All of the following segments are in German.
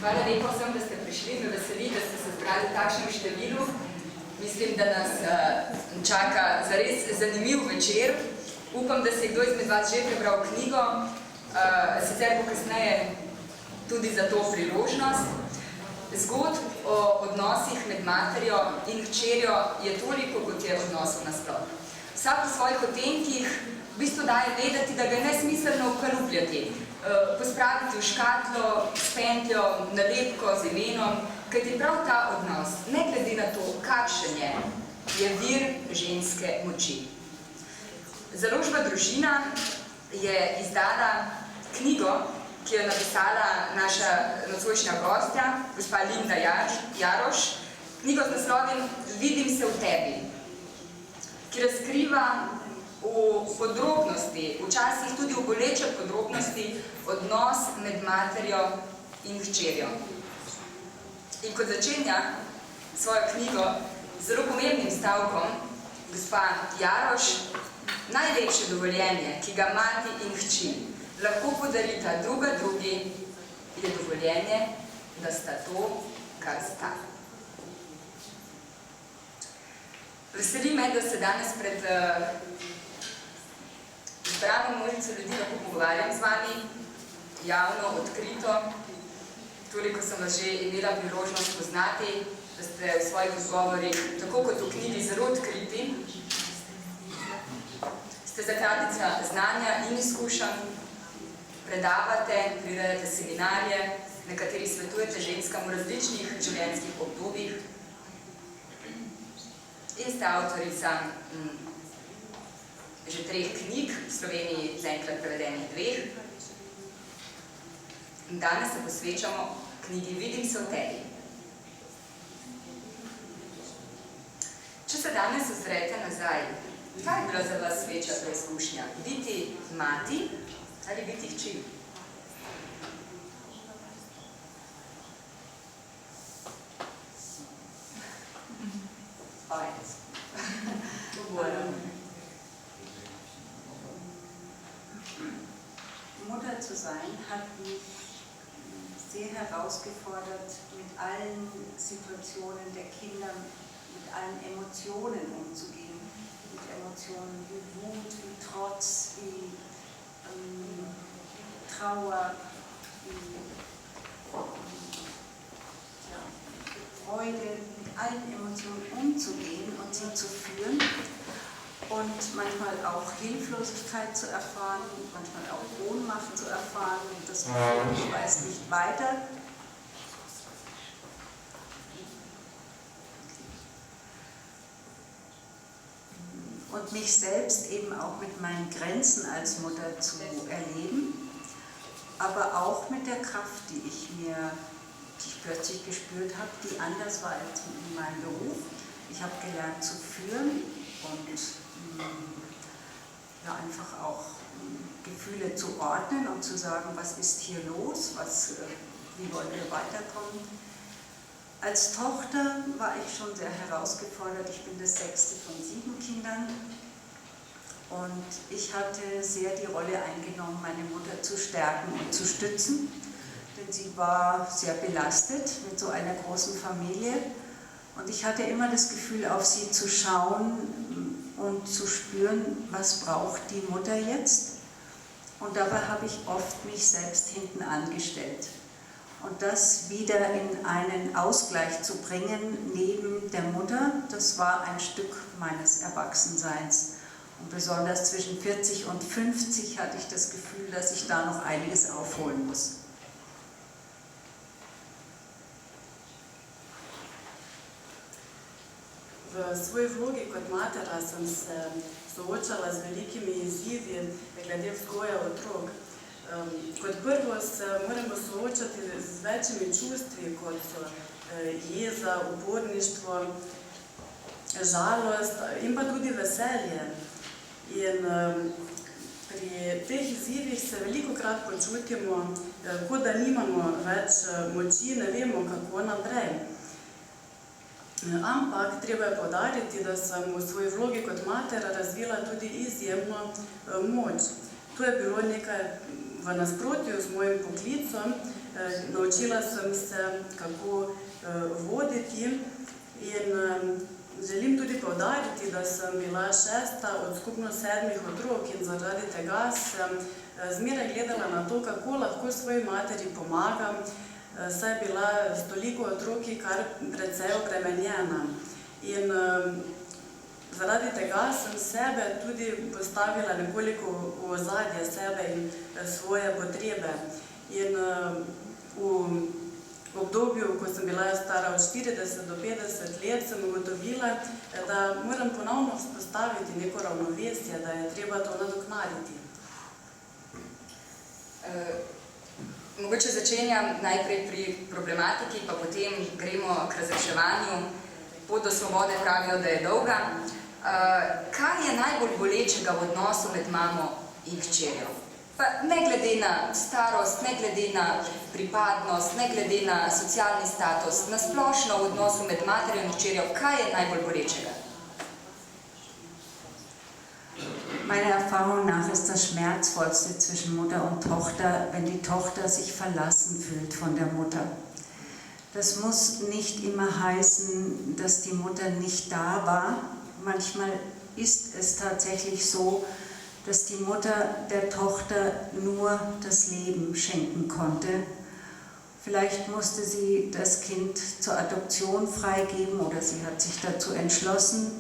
Hvala lepo vsem, da ste prišli. Me veseli, da ste se zbrali v takšnem številu. Mislim, da nas čaka zares zanimiv večer. Upam, da se je kdo izmed vas že prebral knjigo. Sicer bo kasneje tudi za to priložnost. Zgodb o odnosih med materjo in hčerjo je toliko, kot je odnosov nasploh. Vsak v svojih odtenkih v bistvu daje vedeti, da ga je nesmiselno ukalupljati, pospraviti v škatlo, s pentljo, nalepko, z imenom, kajti prav ta odnos, ne glede na to, kakšen je vir ženske moči. Založba Družina je izdala knjigo, ki jo je napisala naša nocojšnja gostja, gospa Linda Jaroš, knjigo z naslovim Vidim se v tebi, ki razkriva v podrobnosti, včasih tudi v boleče podrobnosti, odnos med materjo in hčerjo. In kot začenja svojo knjigo z zelo pomembnim stavkom, gospa Jaroš, najlepše dovoljenje, ki ga mati in hči lahko podarita druga drugi, je dovoljenje, da sta to, kar sta. Veseli me, da se danes pred izbrano množico ljudi lahko pogovarjam z vami, javno, odkrito. Toliko sem vas že imela priložnost poznati, da ste v svojih odgovorih, tako kot v knjigi, zelo odkriti. Ste zakladnica znanja in izkušenj, predavate, prirejate seminarje, na kateri svetujete ženskam v različnih življenjskih obdobjih in ste avtorica že 3 knjig, v Sloveniji zaenkrat prevedenih 2. In danes se posvečamo knjigi Vidim se v tebi. Če se danes ozrete nazaj, kaj je bila za vas večja preizkušnja? Biti mati ali biti hči? Mutter zu sein hat mich sehr herausgefordert, mit allen Situationen der Kinder, mit allen Emotionen umzugehen. Mit Emotionen wie Wut, wie Trotz, wie Trauer, wie Freude, mit allen Emotionen umzugehen und sie zu führen. Und manchmal auch Hilflosigkeit zu erfahren, manchmal auch Ohnmacht zu erfahren und das Gefühl, ich weiß nicht weiter. Und mich selbst eben auch mit meinen Grenzen als Mutter zu erleben, aber auch mit der Kraft, die ich plötzlich gespürt habe, die anders war als in meinem Beruf. Ich habe gelernt zu führen und ja, einfach auch Gefühle zu ordnen und zu sagen, was ist hier los, wie wollen wir weiterkommen. Als Tochter war ich schon sehr herausgefordert. Ich bin das 6. von 7 Kindern und ich hatte sehr die Rolle eingenommen, meine Mutter zu stärken und zu stützen, denn sie war sehr belastet mit so einer großen Familie und ich hatte immer das Gefühl, auf sie zu schauen und zu spüren, was braucht die Mutter jetzt. Und dabei habe ich oft mich selbst hinten angestellt. Und das wieder in einen Ausgleich zu bringen neben der Mutter, das war ein Stück meines Erwachsenseins. Und besonders zwischen 40 und 50 hatte ich das Gefühl, dass ich da noch einiges aufholen muss. V svoji vlogi kot matera sem se soočala z velikimi izzivi glede vzgoja otrok. Kot prvo se moramo soočati z večjimi čustvi, kot so jeza, uporništvo, žalost in pa tudi veselje. In pri teh izzivih se velikokrat počutimo, kot da nimamo več moči, ne vemo, kako naprej. Ampak treba je poudariti, da sem v svoji vlogi kot matera razvila tudi izjemno moč. To je bilo nekaj v nasprotju z mojim poklicom, naučila sem se, kako voditi in želim tudi poudariti, da sem bila 6. od skupno 7 otrok in zaradi tega sem zmeraj gledala na to, kako lahko svoji materi pomagam, saj je bila s toliko otroki kar precej obremenjena. In zaradi tega sem sebe tudi postavila nekoliko v ozadje, sebe in svoje potrebe. In v obdobju, ko sem bila stara od 40 do 50 let, sem ugotovila, da moram ponovno vzpostaviti neko ravnovesje, da je treba to nadoknaditi. Mogoče začenjam najprej pri problematiki, pa potem gremo k razreševanju. Pot do svobode pravijo, da je dolga. Kaj je najbolj bolečega v odnosu med mamo in hčerjo? Pa ne glede na starost, ne glede na pripadnost, ne glede na socialni status, na splošno v odnosu med materjo in hčerjo, kaj je najbolj bolečega? Meiner Erfahrung nach ist das Schmerzvollste zwischen Mutter und Tochter, wenn die Tochter sich verlassen fühlt von der Mutter. Das muss nicht immer heißen, dass die Mutter nicht da war. Manchmal ist es tatsächlich so, dass die Mutter der Tochter nur das Leben schenken konnte. Vielleicht musste sie das Kind zur Adoption freigeben oder sie hat sich dazu entschlossen,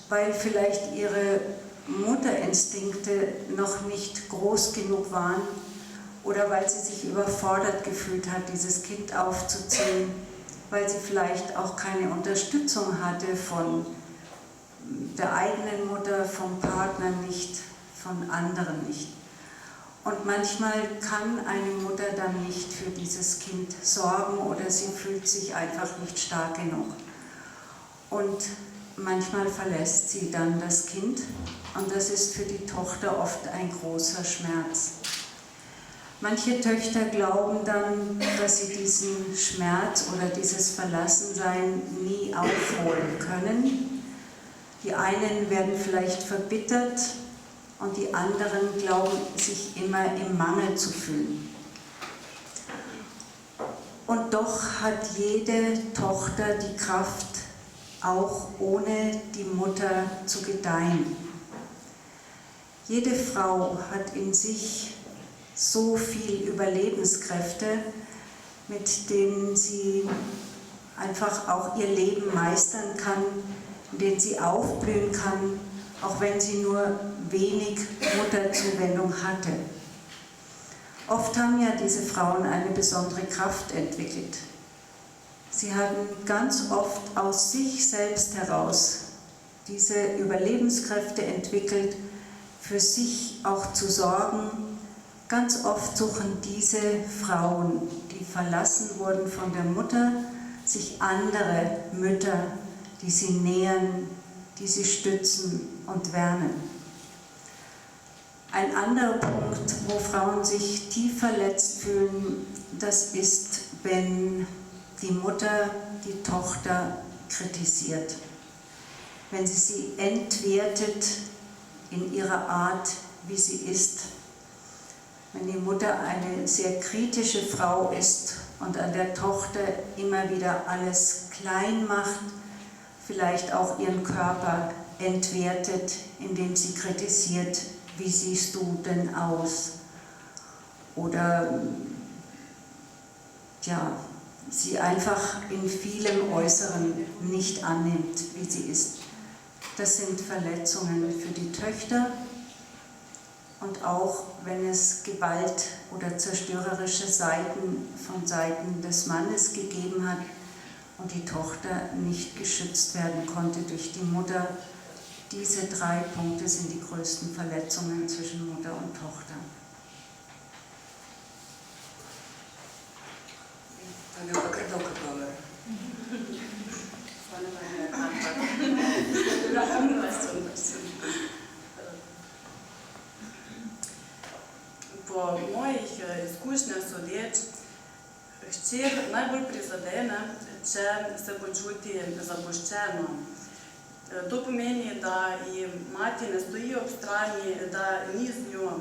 weil vielleicht ihre Mutterinstinkte noch nicht groß genug waren oder weil sie sich überfordert gefühlt hat, dieses Kind aufzuziehen, weil sie vielleicht auch keine Unterstützung hatte von der eigenen Mutter, vom Partner nicht, von anderen nicht. Und manchmal kann eine Mutter dann nicht für dieses Kind sorgen oder sie fühlt sich einfach nicht stark genug. Und manchmal verlässt sie dann das Kind und das ist für die Tochter oft ein großer Schmerz. Manche Töchter glauben dann, dass sie diesen Schmerz oder dieses Verlassensein nie aufholen können. Die einen werden vielleicht verbittert und die anderen glauben, sich immer im Mangel zu fühlen. Und doch hat jede Tochter die Kraft, auch ohne die Mutter zu gedeihen. Jede Frau hat in sich so viel Überlebenskräfte, mit denen sie einfach auch ihr Leben meistern kann, in denen sie aufblühen kann, auch wenn sie nur wenig Mutterzuwendung hatte. Oft haben ja diese Frauen eine besondere Kraft entwickelt. Sie haben ganz oft aus sich selbst heraus diese Überlebenskräfte entwickelt, für sich auch zu sorgen. Ganz oft suchen diese Frauen, die verlassen wurden von der Mutter, sich andere Mütter, die sie nähern, die sie stützen und wärmen. Ein anderer Punkt, wo Frauen sich tief verletzt fühlen, das ist, wenn die Mutter die Tochter kritisiert. Wenn sie entwertet in ihrer Art, wie sie ist. Wenn die Mutter eine sehr kritische Frau ist und an der Tochter immer wieder alles klein macht, vielleicht auch ihren Körper entwertet, indem sie kritisiert, wie siehst du denn aus? Oder ja, sie einfach in vielem Äußeren nicht annimmt, wie sie ist. Das sind Verletzungen für die Töchter und auch wenn es Gewalt oder zerstörerische Seiten von Seiten des Mannes gegeben hat und die Tochter nicht geschützt werden konnte durch die Mutter. Diese 3 Punkte sind die größten Verletzungen zwischen Mutter und Tochter. Po mojih izkušnjah sodeč, hčer najbolj prizadene, če se počuti zapuščeno. To pomeni, da ji mati ne stoji ob strani, da ni z njo.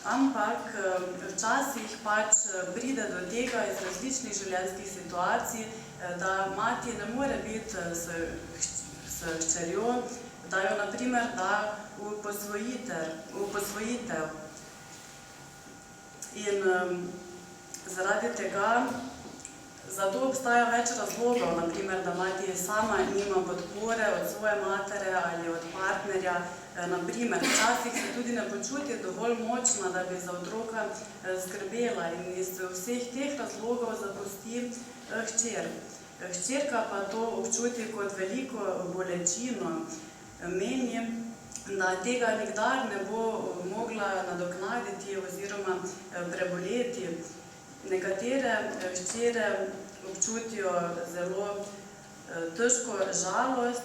Ampak včasih pač pride do tega iz različnih življenjskih situacij, da mati ne more biti s hčerjo, da jo na primer da v posvojitev. In zaradi tega, zato obstaja več razlogov, na primer, da mati sama nima podpore od svoje matere ali od partnerja. Naprimer, včasih se tudi ne počuti dovolj močna, da bi za otroka skrbela in iz vseh teh razlogov zapusti hčer. Hčerka pa to občuti kot veliko bolečino. Meni, da tega nikdar ne bo mogla nadoknaditi oziroma preboleti. Nekatere hčere občutijo zelo težko žalost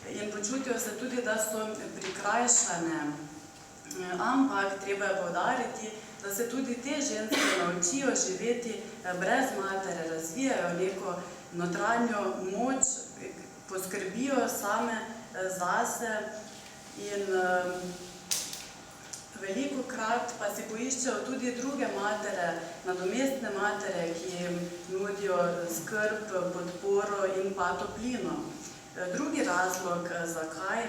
in počutijo se tudi, da so prikrajšane. Ampak treba je poudariti, da se tudi te ženske naučijo živeti brez matere, razvijajo neko notranjo moč, poskrbijo same zase in velikokrat pa si poiščejo tudi druge matere, nadomestne matere, ki jim nudijo skrb, podporo in pa toplino. Drugi razlog, zakaj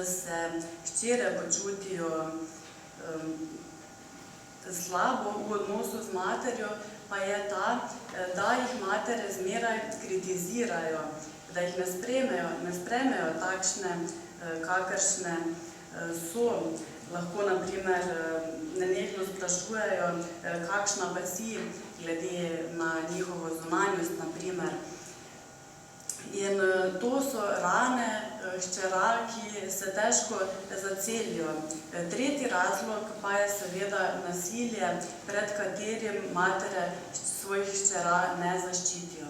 se hčere počutijo slabo v odnosu z materjo, pa je ta, da jih matere zmeraj kritizirajo, da jih ne spremejo takšne, kakršne so. Lahko, na primer, nenehno sprašujejo, kakšna pa si, glede na njihovo zunanjost, na primer. In to so rane hčera, ki se težko zacelijo. Tretji razlog pa je seveda nasilje, pred katerim matere svojih hčera ne zaščitijo.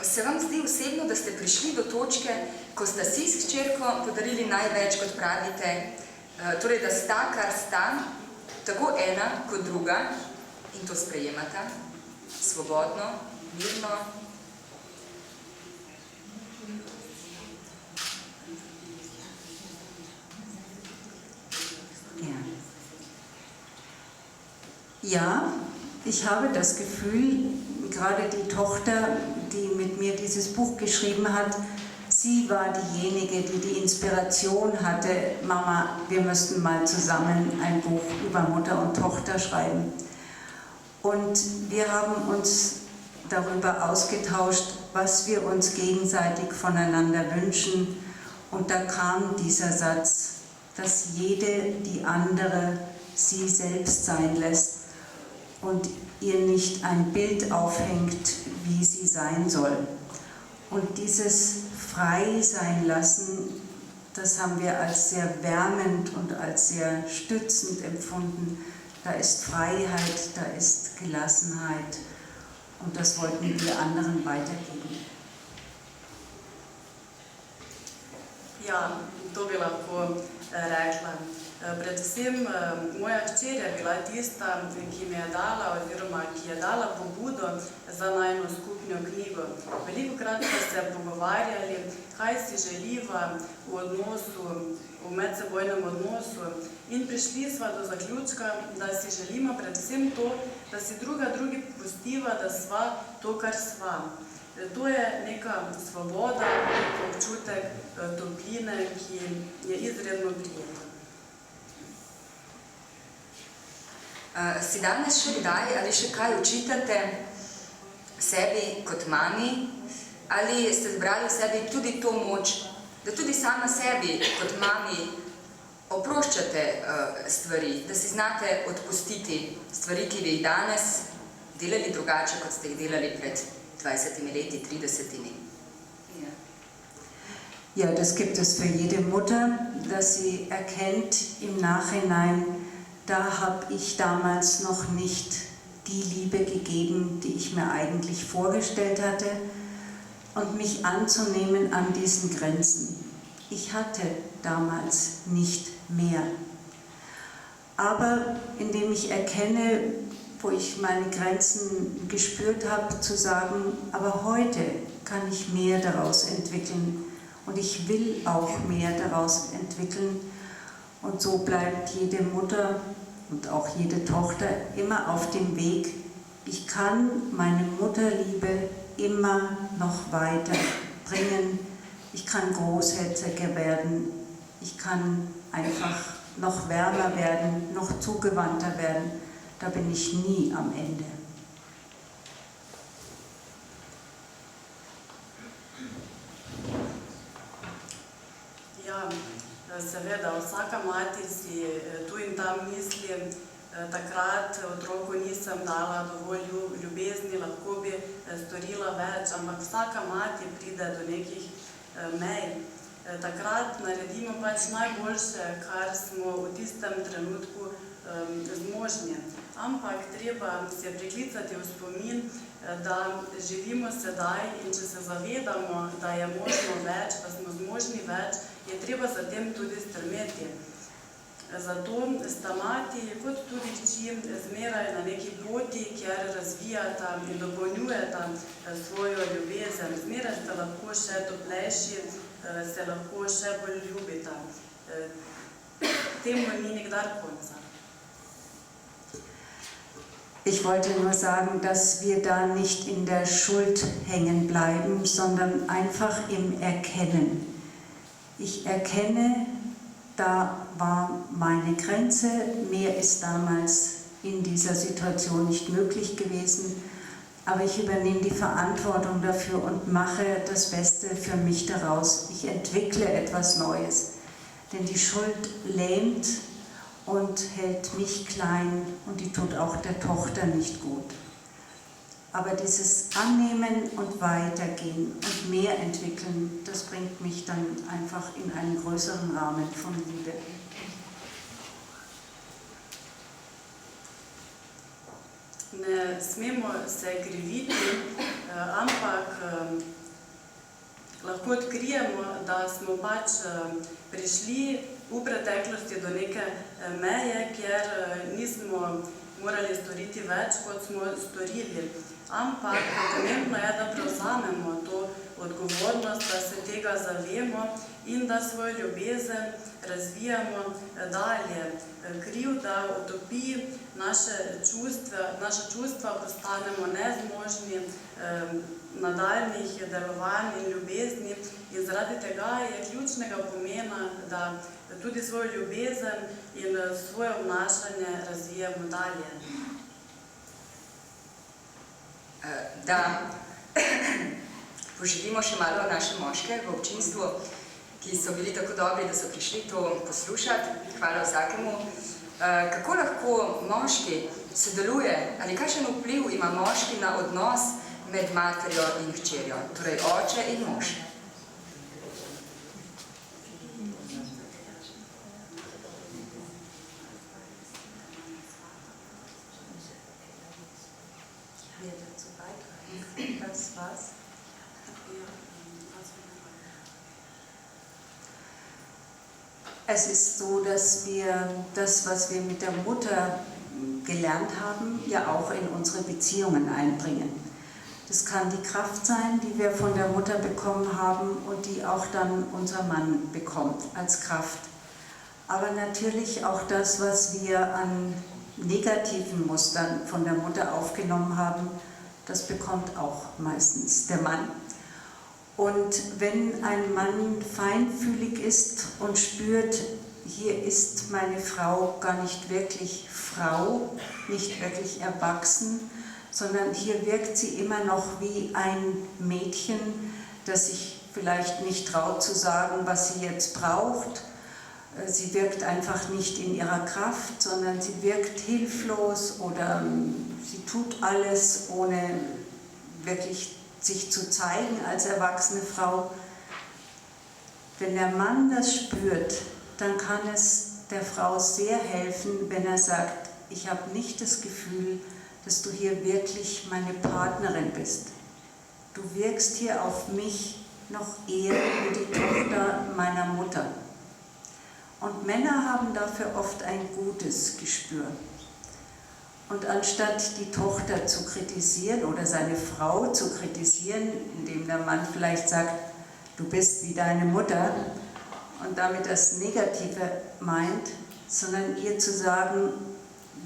Se vam zdi osebno, da ste prišli do točke, ko ste si s hčerko podarili največ, kot pravite, torej, da sta, kar sta, tako ena kot druga, in to sprejemata, svobodno, mirno? Ja, ich habe das Gefühl, gerade die Tochter, die mit mir dieses Buch geschrieben hat, sie war diejenige, die die Inspiration hatte, Mama, wir müssten mal zusammen ein Buch über Mutter und Tochter schreiben. Und wir haben uns darüber ausgetauscht, was wir uns gegenseitig voneinander wünschen. Und da kam dieser Satz, dass jede die andere sie selbst sein lässt und ihr nicht ein Bild aufhängt, wie sie sein soll. Und dieses frei sein lassen, das haben wir als sehr wärmend und als sehr stützend empfunden. Da ist Freiheit, da ist Gelassenheit und das wollten wir anderen weitergeben. Ja, to bi lahko rekla. Predvsem moja hčer je bila tista, ki mi je dala oziroma ki je dala pobudo za najino skupno knjigo. Velikokrat smo se pogovarjali, kaj si želiva v odnosu, v medsebojnem odnosu in prišli sva do zaključka, da si želimo predvsem to, da si drugi pustiva, da sva to, kar sva. To je neka svoboda, občutek topline, ki je izredno prijeten. Si danes še kdaj ali še kaj očitate sebi kot mami, ali ste zbrali v sebi tudi to moč, da tudi sama sebi kot mami oproščate stvari, da si znate odpustiti stvari, ki bi jih danes delali drugače, kot ste jih delali pred 20 leti, 30. Ja, das gibt es für jede Mutter, dass sie erkennt im Nachhinein, da habe ich damals noch nicht die Liebe gegeben, die ich mir eigentlich vorgestellt hatte, und mich anzunehmen an diesen Grenzen. Ich hatte damals nicht mehr. Aber indem ich erkenne, wo ich meine Grenzen gespürt habe, zu sagen, aber heute kann ich mehr daraus entwickeln und ich will auch mehr daraus entwickeln. Und so bleibt jede Mutter und auch jede Tochter immer auf dem Weg. Ich kann meine Mutterliebe immer noch weiter bringen. Ich kann großherziger werden. Ich kann einfach noch wärmer werden, noch zugewandter werden. Da bin ich nie am Ende. Ja, seveda, vsaka mati si tu in tam misli, takrat otroku nisem dala dovolj ljubezni, lahko bi storila več, ampak vsaka mati pride do nekih mej. Takrat naredimo pač najboljše, kar smo v tistem trenutku zmožni. Ampak treba se priklicati v spomin, da živimo sedaj in če se zavedamo, da je možno več, da smo zmožni več, je treba za tem tudi strmeti. Zato sta mati kot tudi hči zmeraj na neki poti, kjer razvijata in dopolnjujeta svojo ljubezen. Zmeraj sta lahko še toplejši, se lahko še bolj ljubita. Temu ni nikdar konca. Ich wollte nur sagen, dass wir da nicht in der Schuld hängen bleiben, sondern einfach im Erkennen. Ich erkenne, da war meine Grenze, mehr ist damals in dieser Situation nicht möglich gewesen, aber ich übernehme die Verantwortung dafür und mache das Beste für mich daraus. Ich entwickle etwas Neues, denn die Schuld lähmt und hält mich klein und die tut auch der Tochter nicht gut. Aber dieses Annehmen und Weitergehen und mehr entwickeln, das bringt mich dann einfach in einen größeren Rahmen von Liebe. Ne smemo se kriviti, ampak lahko odkrijemo, da smo pač prišli v preteklosti do neke meje, kjer nismo morali storiti več, kot smo storili. Ampak pomembno je, da prevzamemo to odgovornost, da se tega zavemo in da svojo ljubezen razvijamo dalje. Krivda utopi naše čustva, postanemo nezmožni nadaljnjih delovanj in ljubezni in zaradi tega je ključnega pomena, da tudi svojo ljubezen in svoje obnašanje razvijamo dalje. Da poživimo še malo naše moške v občinstvu, ki so bili tako dobri, da so prišli to poslušati. Hvala vsakemu. Kako lahko moški sodeluje, ali kakšen vpliv ima moški na odnos med materjo in hčerjo, torej oče in mož? Das war's. Es ist so, dass wir das, was wir mit der Mutter gelernt haben, ja auch in unsere Beziehungen einbringen. Das kann die Kraft sein, die wir von der Mutter bekommen haben und die auch dann unser Mann bekommt als Kraft. Aber natürlich auch das, was wir an negativen Mustern von der Mutter aufgenommen haben, das bekommt auch meistens der Mann. Und wenn ein Mann feinfühlig ist und spürt, hier ist meine Frau gar nicht wirklich Frau, nicht wirklich erwachsen, sondern hier wirkt sie immer noch wie ein Mädchen, das sich vielleicht nicht traut zu sagen, was sie jetzt braucht. Sie wirkt einfach nicht in ihrer Kraft, sondern sie wirkt hilflos oder sie tut alles, ohne wirklich sich zu zeigen als erwachsene Frau. Wenn der Mann das spürt, dann kann es der Frau sehr helfen, wenn er sagt, ich habe nicht das Gefühl, dass du hier wirklich meine Partnerin bist. Du wirkst hier auf mich noch eher wie die Tochter meiner Mutter. Und Männer haben dafür oft ein gutes Gespür. Und anstatt die Tochter zu kritisieren oder seine Frau zu kritisieren, indem der Mann vielleicht sagt, du bist wie deine Mutter und damit das Negative meint, sondern ihr zu sagen,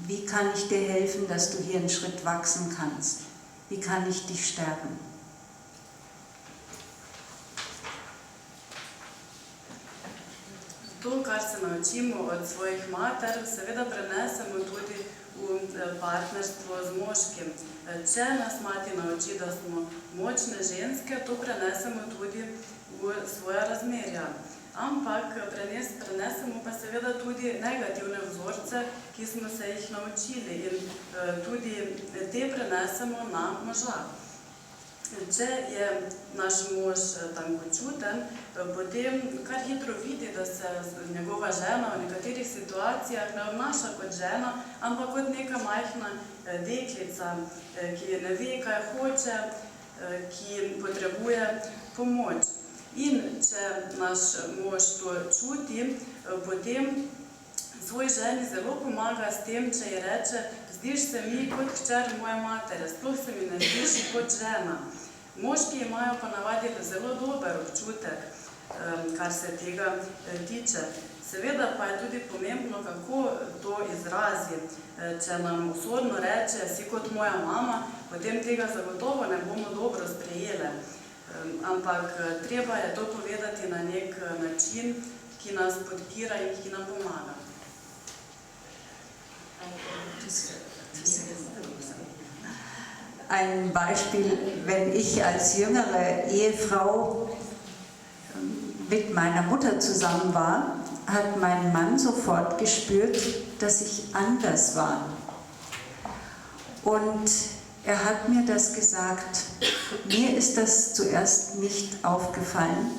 wie kann ich dir helfen, dass du hier einen Schritt wachsen kannst? Wie kann ich dich stärken? To, kar se naučimo od svojih mater, seveda prenesemo tudi v partnerstvo z moškim. Če nas mati nauči, da smo močne ženske, to prenesemo tudi v svoja razmerja. Ampak prenesemo pa seveda tudi negativne vzorce, ki smo se jih naučili in tudi te prenesemo na moža. Če je naš mož tankočuten, potem kar hitro vidi, da se njegova žena v nekaterih situacijah ne obnaša kot žena, ampak kot neka majhna deklica, ki ne ve, kaj hoče, ki potrebuje pomoč. In če naš mož to čuti, potem svoj ženi zelo pomaga s tem, če ji reče, zdiš se mi kot hčer moje matere, sploh se mi ne zdiš kot žena. Moški imajo pa navadi zelo dober občutek, kar se tega tiče. Seveda pa je tudi pomembno, kako to izrazi. Če nam usodno reče, si kot moja mama, potem tega zagotovo ne bomo dobro sprejeli. Ampak treba je to povedati na nek način, ki nas podpira in ki nam pomaga. Ein Beispiel, wenn ich als jüngere Ehefrau mit meiner Mutter zusammen war, hat mein Mann sofort gespürt, dass ich anders war. Und er hat mir das gesagt. Mir ist das zuerst nicht aufgefallen,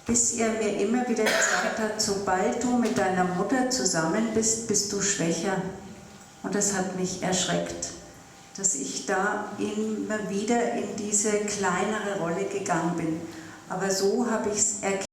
bis er mir immer wieder gesagt hat, sobald du mit deiner Mutter zusammen bist, bist du schwächer. Und das hat mich erschreckt, dass ich da immer wieder in diese kleinere Rolle gegangen bin. Aber so habe ich es erkannt.